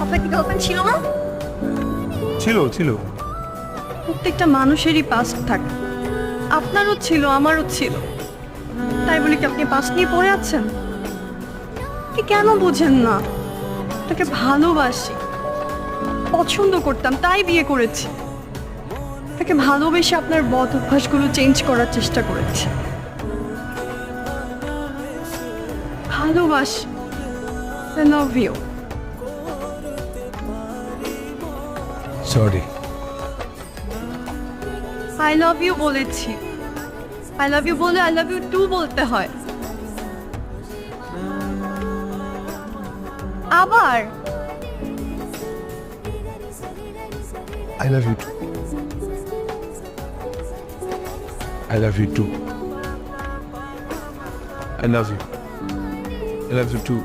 আপনার কি গার্লফ্রেন্ড ছিল না? ছিল ছিল প্রত্যেকটা মানুষেরই পাস্ট থাকে, আপনারও ছিল, আমারও ছিল। তাই বলে কি আপনি পাস্ট নিয়ে পড়ে আছেন? কি কেন বুঝেন না? তাকে ভালোবাসি, পছন্দ করতাম, তাই বিয়ে করেছি। তাকে ভালোবেসে আপনার বদ অভ্যাসগুলো চেঞ্জ করার চেষ্টা করেছি। ভালোবাসি। I love you. Sorry I love you বলেছি। I love you বলে I love you too বলতে হয়। আবার I love you too I love you too I love you two